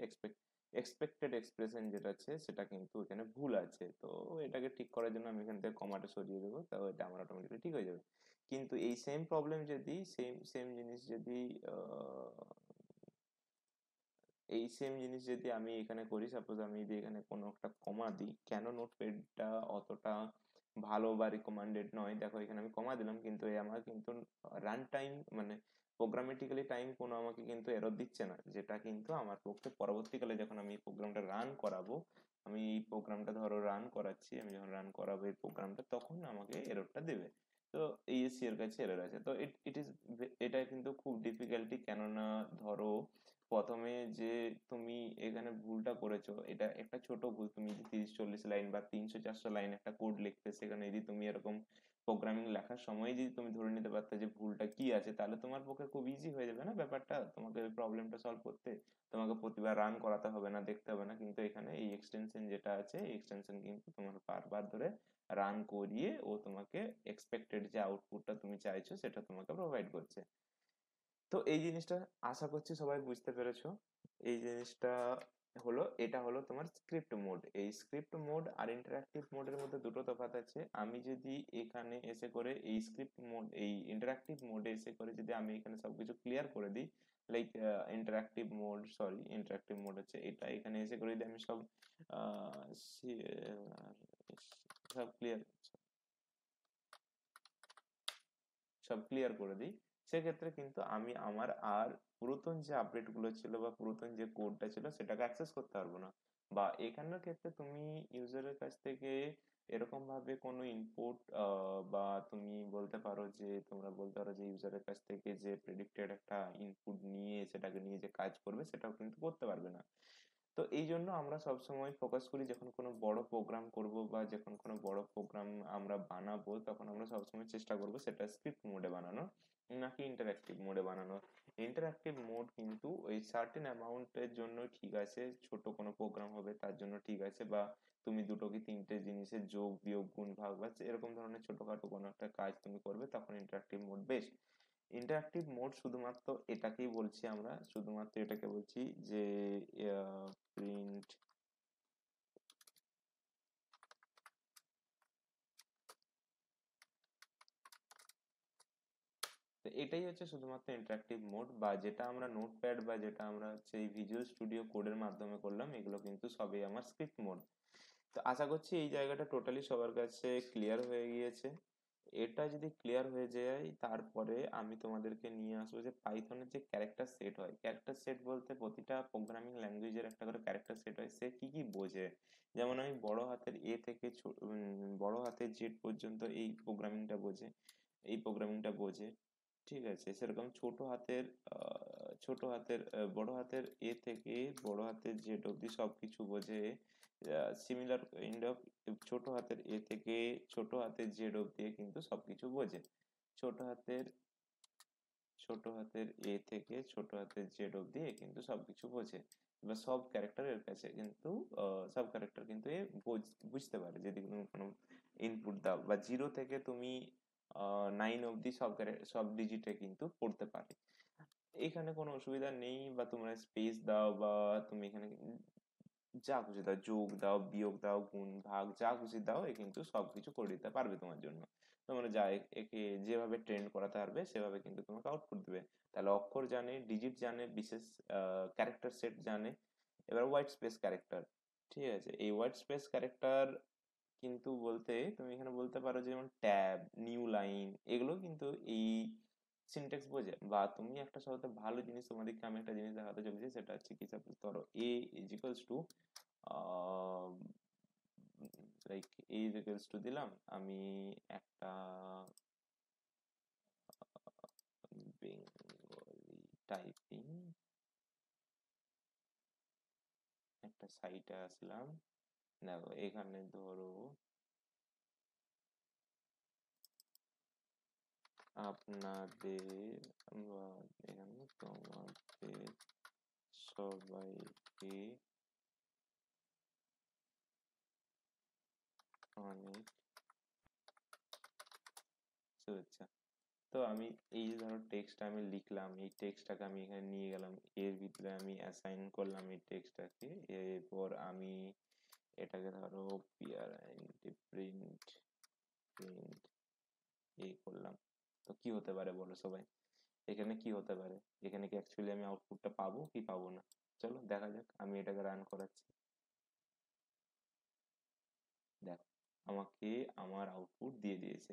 এক্সপেক্টেড এক্সপ্রেশন যেটা আছে সেটা কিন্তু এখানে ভুল আছে। তো এটাকে ঠিক করার জন্য আমি এখান থেকে কমাটা সরিয়ে দেবো, তো এটা আমার অটোমেটিক্যালি ঠিক হয়ে যাবে। কিন্তু এই সেম প্রবলেম যদি, সেম জিনিস যদি এই সেম জিনিস যদি আমি এখানে করি, সাপোজ আমি যদি এখানে কোনো একটা কমা দিই, কেন নোটপ্যাডটা অতটা ভালো বা রিকমেন্ডেড নয়, দেখো এখানে আমি কমা দিলাম কিন্তু আমার কিন্তু রান টাইম মানে প্রোগ্রামেটিক্যালি টাইম কোনো আমাকে কিন্তু এরর দিচ্ছে না, যেটা কিন্তু আমার পক্ষে পরবর্তীকালে যখন আমি প্রোগ্রামটা রান করাবো, আমি এই প্রোগ্রামটা ধরো রান করাচ্ছি, আমি যখন রান করাবো এই প্রোগ্রামটা তখন আমাকে এররটা দেবে। তো ESC এর কাছে এরর আছে, তো ইট ইজ, এটা কিন্তু খুব ডিফিকাল্টি, কেননা ধরো প্রথমে যে তুমি এখানে ভুলটা করেছো, এটা একটা ছোট ভুল। তুমি যদি 30-40 লাইন বা 300-400 লাইন একটা কোড লিখতে, সেখানে যদি তুমি এরকম প্রোগ্রামিং লেখার সময় যদি তুমি ধরে নিতে পারতে যে ভুলটা কি আছে, তাহলে তোমার পক্ষে খুব ইজি হয়ে যাবে না ব্যাপারটা, তোমাকে প্রবলেমটা সলভ করতে। তোমাকে প্রতিবার রান করাতে হবে না, দেখতে হবে না। কিন্তু এখানে এই এক্সটেনশন যেটা আছে, এই এক্সটেনশন কিন্তু তোমার বারবার ধরে রান করিয়ে ও তোমাকে এক্সপেক্টেড যে আউটপুটটা তুমি চাইছো সেটা তোমাকে প্রোভাইড করছে। তো এই জিনিসটা আশা করছি সবাই বুঝতে পেরেছো। এই জিনিসটা হলো, এটা হলো তোমার স্ক্রিপ্ট মোড। এই স্ক্রিপ্ট মোড আর ইন্টারাক্টিভ মোডের মধ্যে দুটো তফাৎ আছে। আমি যদি এখানে এসে করে এই স্ক্রিপ্ট মোড, এই ইন্টারাক্টিভ মোডে এসে করে যদি আমি এখানে সবকিছু ক্লিয়ার করে দিই, like interactive mode, sorry interactive mode হচ্ছে এটা, এখানে এসে করে যদি আমি সব সব ক্লিয়ার সব ক্লিয়ার করে দিই, সেক্ষেত্রে কিন্তু আমি আমার আর পুরাতন যে আপডেট গুলো ছিল বা পুরাতন যে কোডটা ছিল সেটাকে অ্যাক্সেস করতে পারবো না। বা এখানের ক্ষেত্রে তুমি ইউজারের কাছ থেকে এরকম ভাবে কোনো ইনপুট, বা তুমি বলতে পারো যে, তোমরা বলতে পারো যে ইউজারের কাছ থেকে যে প্রেডিক্টেড একটা ইনপুট নিয়ে সেটাকে নিয়ে যে কাজ করবে, সেটাও কিন্তু করতে পারবে না। তো এই জন্য আমরা সবসময় ফোকাস করি যখন কোনো বড় প্রোগ্রাম করব বা যখন কোনো বড় প্রোগ্রাম আমরা বানাবো, তখন আমরা সবসময় চেষ্টা করব সেটা স্ক্রিপ্ট মোডে বানানো, নাকি ইন্টারঅ্যাক্টিভ মোডে বানানো। ইন্টারঅ্যাক্টিভ মোড কিন্তু ওই সার্টেন অ্যামাউন্টের জন্য ঠিক আছে, ছোট কোনো প্রোগ্রাম হবে তার জন্য ঠিক আছে, বা তুমি দুটো কি তিনটে জিনিসের যোগ বিয়োগ গুণ ভাগ বা এরকম ধরনের ছোটখাটো কোনো একটা কাজ তুমি করবে, তখন interactive mode best. Interactive mode শুধুমাত্র এটাকেই বলছি আমরা, শুধুমাত্র এটাকে বলছি যে প্রিন্ট, তো এটাই হচ্ছে শুধুমাত্র ইন্টারঅ্যাক্টিভ মোড, বা যেটা আমরা নোটপ্যাড বা যেটা আমরা হচ্ছে এই ভিজুয়াল স্টুডিও কোডের মাধ্যমে করলাম, এগুলো কিন্তু সবই আমার স্ক্রিপ্ট মোড। তো আশা করছি এই জায়গাটা টোটালি সবার কাছে ক্লিয়ার হয়ে গিয়েছে। এটা যদি ক্লিয়ার হয়ে যায়, তারপরে আমি তোমাদেরকে নিয়ে আসবো যে পাইথনের যে ক্যারেক্টার সেট হয়। ক্যারেক্টার সেট বলতে প্রতিটা প্রোগ্রামিং ল্যাঙ্গুয়েজের একটা করে ক্যারেক্টার সেট হয়, সে কি কি বোঝে। যেমন আমি বড় হাতের এ থেকে বড় হাতের জেড পর্যন্ত এই প্রোগ্রামিংটা বোঝে, এই প্রোগ্রামিংটা বোঝে, ঠিক আছে। সেরকম ছোট হাতের বড় হাতের এ থেকে বড় হাতের জেড অব্দি সবকিছু বোঝে। সিমিলার কাইন্ড অফ ছোট হাতের এ থেকে ছোট হাতের জেড অব্দি কিন্তু সবকিছু বোঝে। ছোট হাতের ছোট হাতের এ থেকে ছোট হাতের জেড অব্দি এ কিন্তু সবকিছু বোঝে। বা সব ক্যারেক্টার এর কাছে কিন্তু, সব ক্যারেক্টার কিন্তু এ বুঝতে পারে। যদি তুমি কোনো ইনপুট দাও বা 0 থেকে তুমি 9 অব্দি সব ডিজিটে কিন্তু পড়তে পারে। এখানে কোনো অসুবিধা নেই। বা তোমরা স্পেস দাও বা তুমি এখানে যা খুশি দাও, যোগ দাও বিয়োগ দাও গুণ ভাগ যা খুশি দাও, এ কিন্তু সবকিছু করে দিতে পারবে তোমার জন্য। তোমরা যা একে যেভাবে ট্রেন্ড করাতে পারবে সেভাবে কিন্তু তোমাকে আউটপুট দেবে। তাহলে অক্ষর জানে, ডিজিট জানে, বিশেষ ক্যারেক্টার সেট জানে। এবার হোয়াইট স্পেস ক্যারেক্টার, ঠিক আছে। এই হোয়াইট স্পেস ক্যারেক্টার কিন্তু বলতে তুমি এখানে বলতে পারো যে যেমন ট্যাব, নিউ লাইন, এগুলো কিন্তু এই সিনট্যাক্স বোঝে। বা তুমি একটা সবথেকে ভালো জিনিস, তোমাদেরকে আমি একটা জিনিস দেখাতে চলেছি, সেটা হচ্ছে কি, সাপোজ ধরো a is equals to like a is equals to দিলাম আমি একটা বেঙ্গলি টাইপিং একটা সাইটে আসলাম। দেখো এখানে ধরো আপনাদের বা এখানে তোমাদের সবাইকে অনেক শুভেচ্ছা। তো আমি এই যে ধরো টেক্সট আমি লিখলাম, এই টেক্সটটাকে আমি এখানে নিয়ে গেলাম, এর ভিতরে আমি অ্যাসাইন করলাম এই টেক্সটটাকে। এরপর আমি এটাকে ধরো প্রিন্ট প্রিন্ট এই করলাম। তো কি হতে পারে বলো সবাই, এখানে কি হতে পারে? এখানে কি অ্যাকচুয়ালি আমি আউটপুটটা পাবো কি পাবো না? চলো দেখা যাক, আমি এটাকে রান করাচ্ছি। দেখো আমাকে আমার আউটপুট দিয়ে দিয়েছে।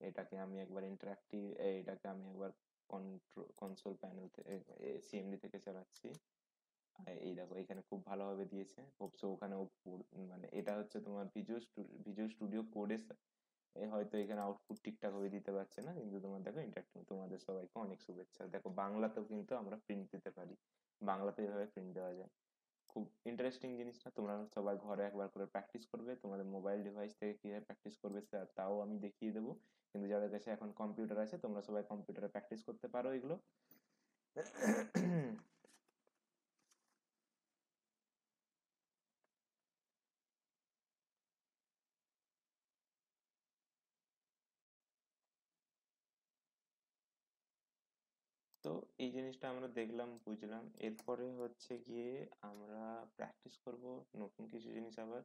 এটাকে আমি একবার ইন্টারাক্টিভ, এটাকে আমি একবার কনসোল প্যানেল থেকে, সিএমডি থেকে চালাচ্ছি। এই দেখো এখানে খুব ভালোভাবে দিয়েছে। হোপসো ওখানে মানে এটা হচ্ছে তোমার ভিজুয়াল স্টুডিও কোডে, হয়তো এখানে আউটপুট ঠিকঠাক ভাবে দিতে পারছে না, কিন্তু তোমার দেখো ইন্টারাক্টিভ। তোমাদের সবাইকে অনেক শুভেচ্ছা। দেখো বাংলাতেও কিন্তু আমরা প্রিন্ট দিতে পারি। বাংলাতে এভাবে প্রিন্ট দেওয়া যায়। খুব ইন্টারেস্টিং জিনিসটা, তোমরা সবাই ঘরে একবার করে প্র্যাকটিস করবে, তোমাদের মোবাইল ডিভাইস থেকে কিভাবে প্র্যাকটিস করবে তাও আমি দেখিয়ে দেবো। কিন্তু যাদের কাছে এখন কম্পিউটার আছে, তোমরা সবাই কম্পিউটারে প্র্যাকটিস করতে পারো এগুলো। তো এই জিনিসটা আমরা দেখলাম, বুঝলাম। এরপরে হচ্ছে গিয়ে আমরা প্র্যাকটিস করব নতুন কিছু জিনিস আবার।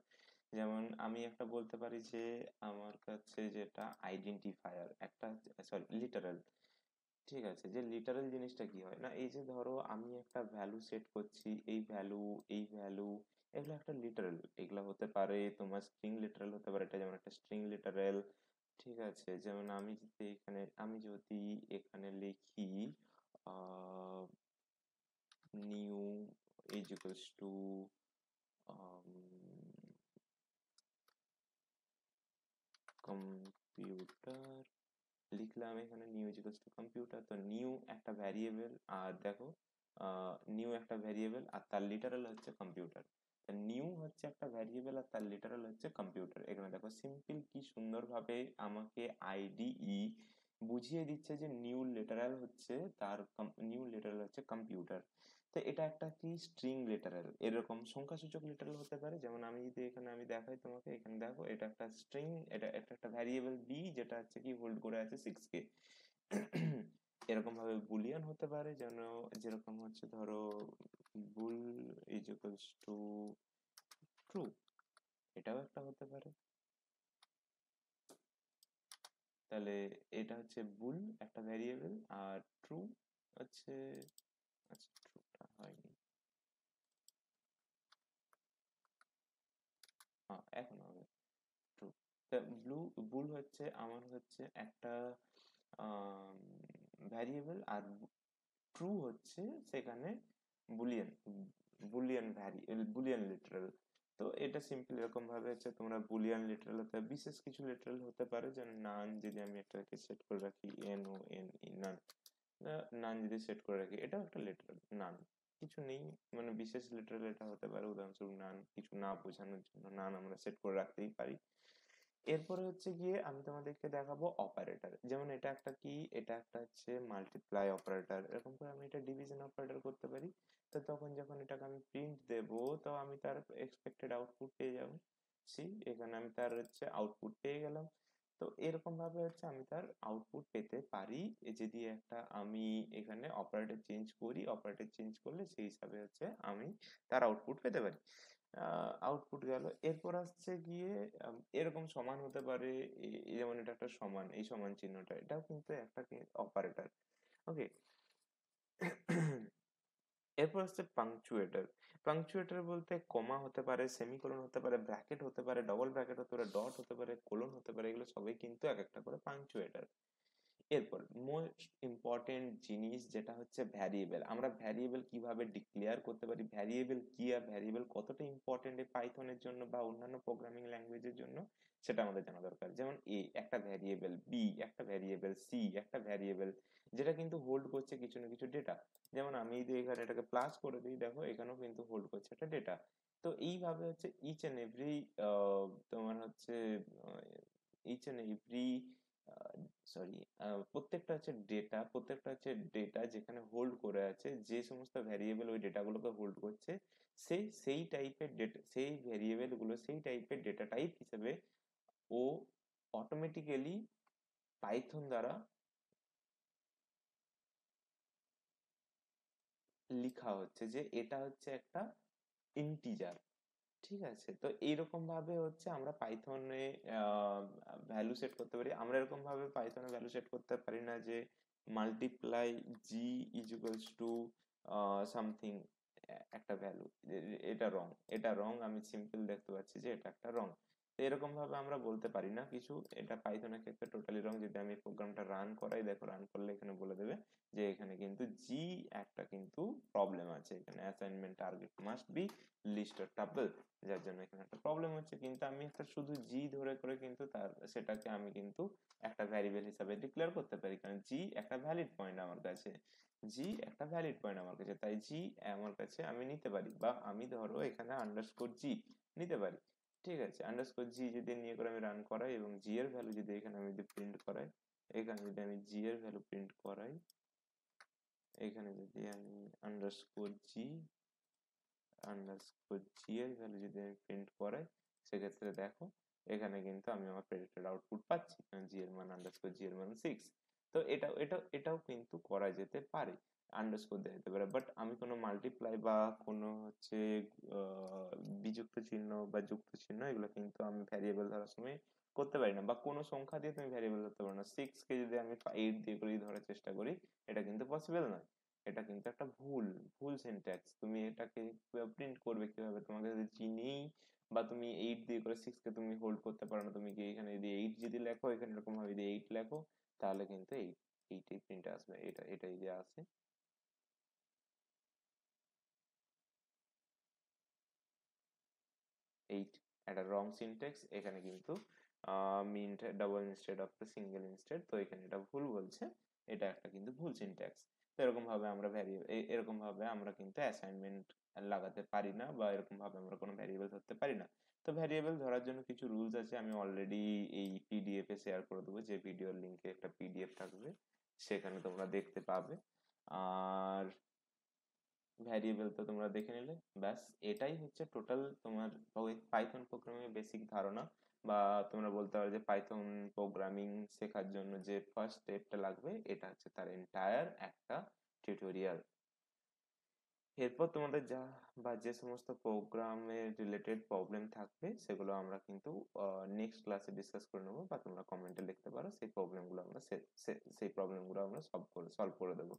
যেমন আমি একটা বলতে পারি যে আমার কাছে যেটা আইডেন্টিফায়ার একটা, সরি লিটারাল, ঠিক আছে, যে লিটারাল জিনিসটা কি হয় না, এই যে ধরো আমি একটা ভ্যালু সেট করছি, এই ভ্যালু, এই ভ্যালু, এগুলো একটা লিটারাল। এগুলো হতে পারে তোমার স্ট্রিং লিটারাল হতে পারে, এটা যেমন একটা স্ট্রিং লিটারাল। ঠিক আছে, যেমন আমি যদি এখানে লিখি new is equals two computer, লিখলাম এখানে new is equals two computer. তো নিউ একটা ভ্যারিয়েবল, আর দেখো নিউ একটা ভ্যারিয়েবল আর তার লিটারাল হচ্ছে কম্পিউটার। নিউ হচ্ছে একটা ভ্যারিয়েবল আর তার লিটারাল হচ্ছে কম্পিউটার। এখানে দেখো সিম্পল কি সুন্দরভাবে আমাকে আইডিই বুঝিয়ে দিচ্ছে যে নিউ লিটারাল হচ্ছে কম্পিউটার। তো এটা একটা কি স্ট্রিং লিটারাল, এরকম সংখ্যাসূচক লিটারাল হতে পারে। যেমন আমি যদি এখানে আমি দেখাই তোমাকে, এখানে দেখো এটা একটা স্ট্রিং, এটা একটা ভ্যারিয়েবল বি যেটা হচ্ছে কি হোল্ড করে আছে 6 কে। এরকম ভাবে বুলিয়ান হতে পারে, যেরকম হচ্ছে ধরো বুল ইজ ইকুয়ালস টু ট্রু, এটাও একটা হতে পারে। তাহলে এটা হচ্ছে বুল একটা ভ্যারিয়েবল, আর ট্রু হচ্ছে, আচ্ছা ট্রুটা হয়নি, হ্যাঁ এখন হবে ট্রু। বুল হচ্ছে আমার হচ্ছে একটা ভ্যারিয়েবল, আর ট্রু হচ্ছে সেখানে বুলিয়ান, বুলিয়ান লিটারাল। তো এটা সিম্পল এরকম ভাবে হচ্ছে তোমরা বুলিয়ান লিটারাল হতে বিশেষ কিছু লিটারাল হতে পারে, যেমন নান যদি আমি এটাকে সেট করে রাখি এন ও এন ই নান, নান যদি সেট করে রাখি এটাও একটা লিটারাল। নান কিছু নেই, মানে বিশেষ লিটারাল এটা হতে পারে, উদাহরণস্বরূপ নান কিছু না বোঝানোর জন্য নান আমরা সেট করে রাখতেই পারি। এরপরে হচ্ছে গিয়ে আমি তোমাদেরকে দেখাবো অপারেটর। যেমন এটা একটা কি, এটা একটা হচ্ছে মাল্টিপ্লাই অপারেটর, এরকম করে আমি এটা ডিভিশন অপারেটর করতে পারি। তো তখন যখন এটাকে আমি প্রিন্ট দেব, তো আমি তার এক্সপেক্টেড আউটপুট পেয়ে যাবো। সি এখানে আমি তার হচ্ছে আউটপুট পেয়ে গেলাম। তো এরকম ভাবে হচ্ছে আমি তার আউটপুট পেতে পারি, যদি একটা আমি এখানে অপারেটর চেঞ্জ করি, অপারেটর চেঞ্জ করলে সেই হিসাবে হচ্ছে আমি তার আউটপুট পেতে পারি। আউটপুট গেল। এরপর আসছে গিয়ে এরকম সমান হতে পারে, যেমন এটা একটা সমান, এই সমান চিহ্নটা এটাও কিন্তু একটা অপারেটর। ওকে। এরপর হচ্ছে পাংচুয়েটর। পাংচুয়েটর বলতে কমা হতে পারে, সেমিকোলন হতে পারে, ব্র্যাকেট হতে পারে, ডবল ব্র্যাকেট হতে পারে, ডট হতে পারে, কোলন হতে পারে, এগুলো সবই কিন্তু এক একটা করে পাংচুয়েটর। এরপর মোস্ট ইম্পর্টেন্ট জিনিস যেটা হচ্ছে ভ্যারিয়েবল। আমরা ভ্যারিয়েবল কিভাবে ডিক্লেয়ার করতে পারি, ভ্যারিয়েবল কি আর ভ্যারিয়েবল কতটা ইম্পর্টেন্ট এই পাইথনের জন্য বা অন্যান্য প্রোগ্রামিং ল্যাঙ্গুয়েজের জন্য, সেটা আমাদের জানা দরকার। যেমন এ একটা ভ্যারিয়েবল, বি একটা ভ্যারিয়েবল, সি একটা ভ্যারিয়েবল, যেটা কিন্তু হোল্ড করছে কিছু না কিছু ডেটা। যেমন আমি যদি এখানে এটাকে প্লাস করে দিই, দেখো এখানেও কিন্তু হোল্ড করছে একটা ডেটা। তো এইভাবে হচ্ছে ইচ এন্ড এভরি, তোমার হচ্ছে ইচ এন্ড এভরি, সরি, প্রত্যেকটা হচ্ছে ডেটা যেখানে হোল্ড করে আছে, যে সমস্ত ভ্যারিয়েবল ওই ডেটাগুলোকে হোল্ড করছে, সেই ভ্যারিয়েবল গুলো সেই টাইপের ডেটা টাইপ হিসেবে ও অটোমেটিক্যালি পাইথন দ্বারা লিখা হচ্ছে যে এটা হচ্ছে একটা ইন্টিজার। ঠিক আছে, তো এইরকম ভাবে হচ্ছে আমরা পাইথনে ভ্যালু সেট করতে পারি। আমরা এরকম ভাবে পাইথনে ভ্যালু সেট করতে পারি না যে multiply G is equals to something একটা ভ্যালু, এটা রং আমি সিম্পল দেখতে পাচ্ছি যে এটা একটা রং। তো এরকম ভাবে আমরা বলতে পারি না কিছু, এটা পাইথনের ক্ষেত্রে টোটালি রং। যদি আমি প্রোগ্রামটা রান করাই, দেখো রান করলে এখানে বলে দেবে যে এখানে কিন্তু জি একটা কিন্তু প্রবলেম আছে, এখানে assignment target must be list or tuple, যার জন্য এখানে একটা প্রবলেম হচ্ছে। কিন্তু আমি একটা শুধু জি ধরে করে কিন্তু তার সেটাকে আমি কিন্তু একটা ভ্যারিয়েবল হিসাবে ডিক্লেয়ার করতে পারি, কারণ জি একটা ভ্যালিড পয়েন্ট আমার কাছে, তাই জি আমার কাছে আমি নিতে পারি, বা আমি ধরো এখানে আন্ডারস্কোর জি নিতে পারি। ঠিক আছে, আন্ডারস্কোর জি যদি নিয়ে করে আমি রান করাই এবং জি এর ভ্যালু যদি এখানে আমি যদি প্রিন্ট করাই, এখানে যদি আমি জি এর ভ্যালু প্রিন্ট করাই, এখানে যদি আমি আন্ডারস্কোর জি এর ভ্যালু যদি আমি প্রিন্ট করাই, সেক্ষেত্রে দেখো এখানে কিন্তু আমি আমার প্রেডিক্টেড আউটপুট পাচ্ছি, কারণ জি এর মান জি এর মান 6। তো এটাও কিন্তু করা যেতে পারে, আন্ডারস্কোর দেওয়া যেতে পারে, বাট আমি কোনো মাল্টিপ্লাই বা কোনো হচ্ছে বিযুক্ত চিহ্ন বা যুক্ত চিহ্ন এগুলো কিন্তু আমি ভ্যারিয়েবল ধরার সময় করতে পারি না, বা কোনো সংখ্যা দিয়ে তুমি ভ্যারিয়েবল ধরতে পারো না। 6 কে যদি আমি 8 দিয়ে করে ধরার চেষ্টা করি, এটা কিন্তু পসিবল নয়। এটা কিন্তু একটা ভুল ভুল সিনট্যাক্স। তুমি এটাকে প্রিন্ট করবে কিভাবে? তোমাকে যদি চিনি বা তুমি 8 দিয়ে করে 6 কে তুমি হোল্ড করতে পারো না, তুমি কি এখানে যদি 8 যদি লেখো, এখানে এরকম ভাবে যদি 8 লেখো, তাহলে কিন্তু এইটাই প্রিন্ট আসবে, এটাই যে আসে। 8 একটা রং সিনট্যাক্স, এখানে কিন্তু mint double instead of the single instead, তো এখানে এটা ভুল বলছে, এটা একটা কিন্তু ভুল সিনট্যাক্স। তো এরকম ভাবে আমরা এরকম ভাবে আমরা কিন্তু অ্যাসাইনমেন্ট লাগাতে পারি না, বা এরকম ভাবে আমরা কোনো ভ্যারিয়েবল ধরতে পারি না। তো ভ্যারিয়েবল ধরার জন্য কিছু রুলস আছে, আমি অলরেডি এই পিডিএফ এ শেয়ার করে দেবো, যে ভিডিওর লিঙ্কে একটা পিডিএফ থাকবে, সেখানে তোমরা দেখতে পাবে। আর ভ্যারিয়েবল তো তোমরা দেখে নিলে, ব্যাস এটাই হচ্ছে টোটাল তোমার পাইথন প্রোগ্রামিং বেসিক ধারণা, বা তোমরা বলতে পারো যে পাইথন প্রোগ্রামিং শেখার জন্য যে ফার্স্ট স্টেপটা লাগবে, এটা হচ্ছে তার এন্টায়ার একটা টিউটোরিয়াল। এরপর তোমাদের যে সমস্ত প্রোগ্রামের রিলেটেড প্রবলেম থাকবে, সেগুলো আমরা কিন্তু নেক্সট ক্লাসে ডিসকাস করে নেবো, বা তোমরা কমেন্টে লিখতে পারো, সেই প্রবলেমগুলো আমরা সলভ করে দেবো।